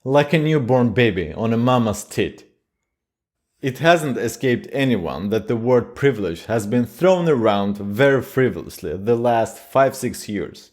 like a newborn baby on a mama's tit. It hasn't escaped anyone that the word privilege has been thrown around very frivolously the last 5-6 years.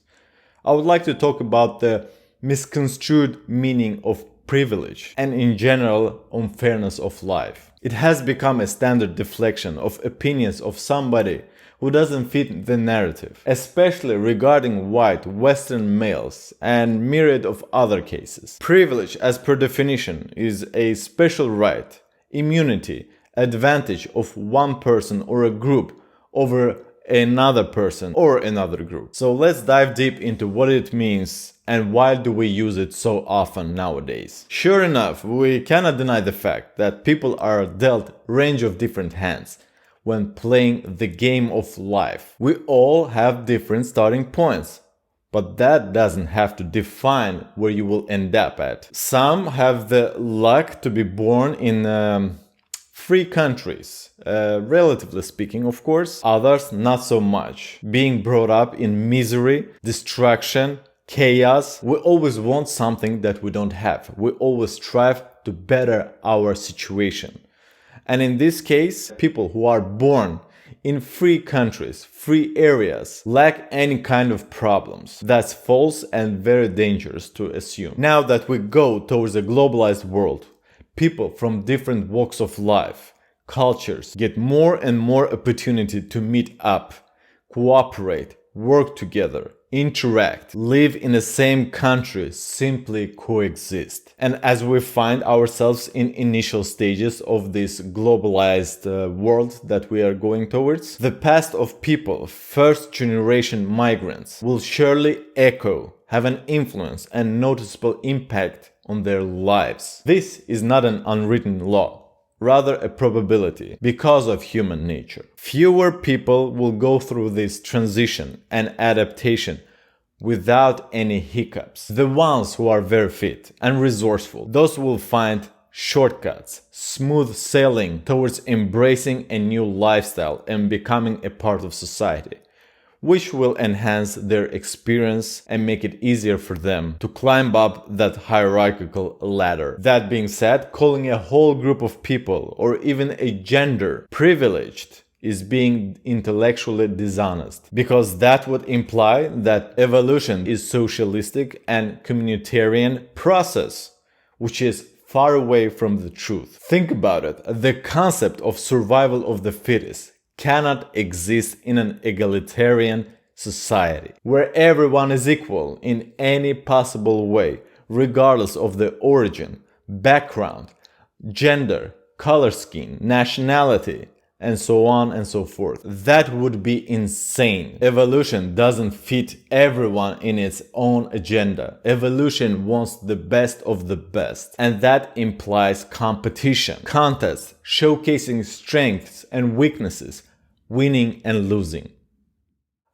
I would like to talk about the misconstrued meaning of privilege and in general unfairness of life. It has become a standard deflection of opinions of somebody who doesn't fit the narrative, especially regarding white Western males and myriad of other cases. Privilege, as per definition, is a special right, immunity, advantage of one person or a group over another person or another group. So let's dive deep into what it means and why do we use it so often nowadays. Sure enough, we cannot deny the fact that people are dealt range of different hands when playing the game of life. We all have different starting points, but that doesn't have to define where you will end up at. Some have the luck to be born in free countries, relatively speaking, of course. Others not so much. Being brought up in misery, destruction, chaos. We always want something that we don't have. We always strive to better our situation. And in this case, people who are born in free countries, free areas, lack any kind of problems. That's false and very dangerous to assume. Now that we go towards a globalized world, people from different walks of life, cultures, get more and more opportunity to meet up, cooperate, work together, interact, live in the same country, simply coexist. And as we find ourselves in initial stages of this globalized world that we are going towards, the past of people, first generation migrants, will surely echo, have an influence and noticeable impact on their lives. This is not an unwritten law, rather a probability because of human nature. Fewer people will go through this transition and adaptation without any hiccups. The ones who are very fit and resourceful, those will find shortcuts, smooth sailing towards embracing a new lifestyle and becoming a part of society, which will enhance their experience and make it easier for them to climb up that hierarchical ladder. That being said, calling a whole group of people or even a gender privileged is being intellectually dishonest, because that would imply that evolution is socialistic and communitarian process, which is far away from the truth. Think about it. The concept of survival of the fittest cannot exist in an egalitarian society where everyone is equal in any possible way, regardless of the origin, background, gender, color scheme, nationality, and so on and so forth. That would be insane. Evolution doesn't fit everyone in its own agenda. Evolution wants the best of the best, and that implies competition, contests, showcasing strengths and weaknesses, winning and losing.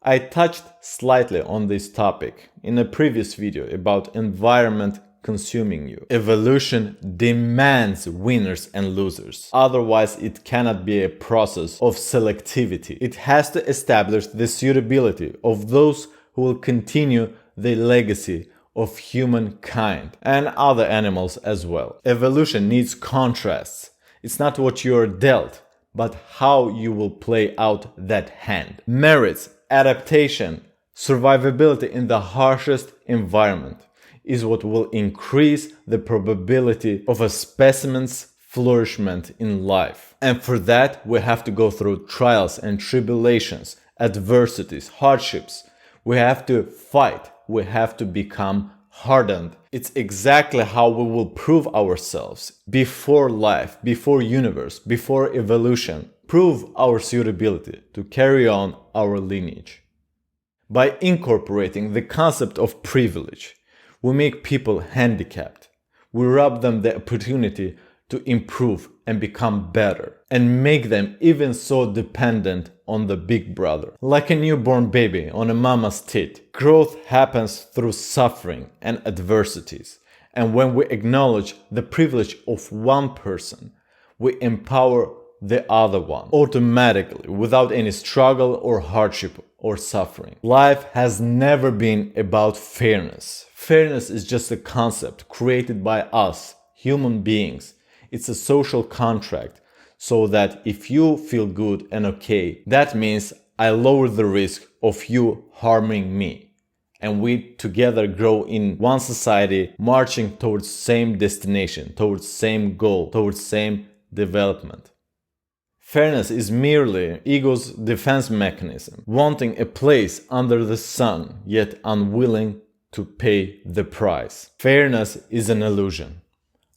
I touched slightly on this topic in a previous video about environment consuming you. Evolution demands winners and losers. Otherwise, it cannot be a process of selectivity. It has to establish the suitability of those who will continue the legacy of humankind and other animals as well. Evolution needs contrasts. It's not what you're dealt, but how you will play out that hand. Merits, adaptation, survivability in the harshest environment is what will increase the probability of a specimen's flourishment in life. And for that, we have to go through trials and tribulations, adversities, hardships. We have to fight. We have to become hardened. It's exactly how we will prove ourselves before life, before universe, before evolution. Prove our suitability to carry on our lineage. By incorporating the concept of privilege, we make people handicapped. We rob them the opportunity to improve and become better, and make them even so dependent on the big brother. Like a newborn baby on a mama's tit, growth happens through suffering and adversities. And when we acknowledge the privilege of one person, we empower the other one, automatically, without any struggle or hardship or suffering. Life has never been about fairness. Fairness is just a concept created by us, human beings. It's a social contract, so that if you feel good and okay, that means I lower the risk of you harming me. And we together grow in one society, marching towards same destination, towards same goal, towards same development. Fairness is merely ego's defense mechanism, wanting a place under the sun, yet unwilling to pay the price. Fairness is an illusion.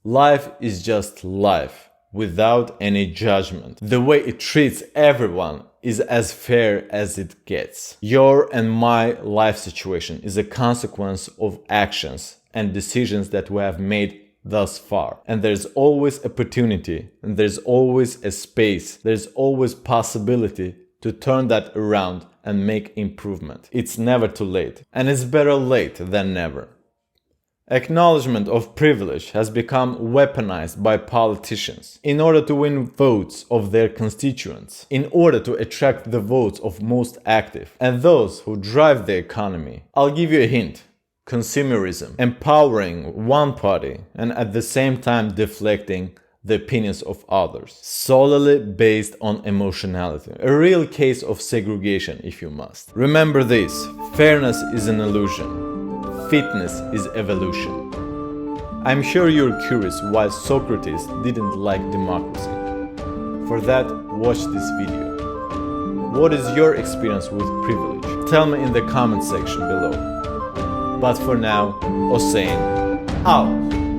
Life is just life, without any judgment. The way it treats everyone is as fair as it gets. Your and my life situation is a consequence of actions and decisions that we have made thus far. And there's always opportunity, and there's always a space, there's always possibility to turn that around and make improvement. It's never too late, and it's better late than never. Acknowledgement of privilege has become weaponized by politicians in order to win votes of their constituents, in order to attract the votes of most active and those who drive the economy. I'll give you a hint. Consumerism, empowering one party and at the same time deflecting the opinions of others, solely based on emotionality. A real case of segregation, if you must. Remember this: fairness is an illusion. Fitness is evolution. I'm sure you're curious why Socrates didn't like democracy. For that, watch this video. What is your experience with privilege? Tell me in the comment section below. But for now, Hossein out!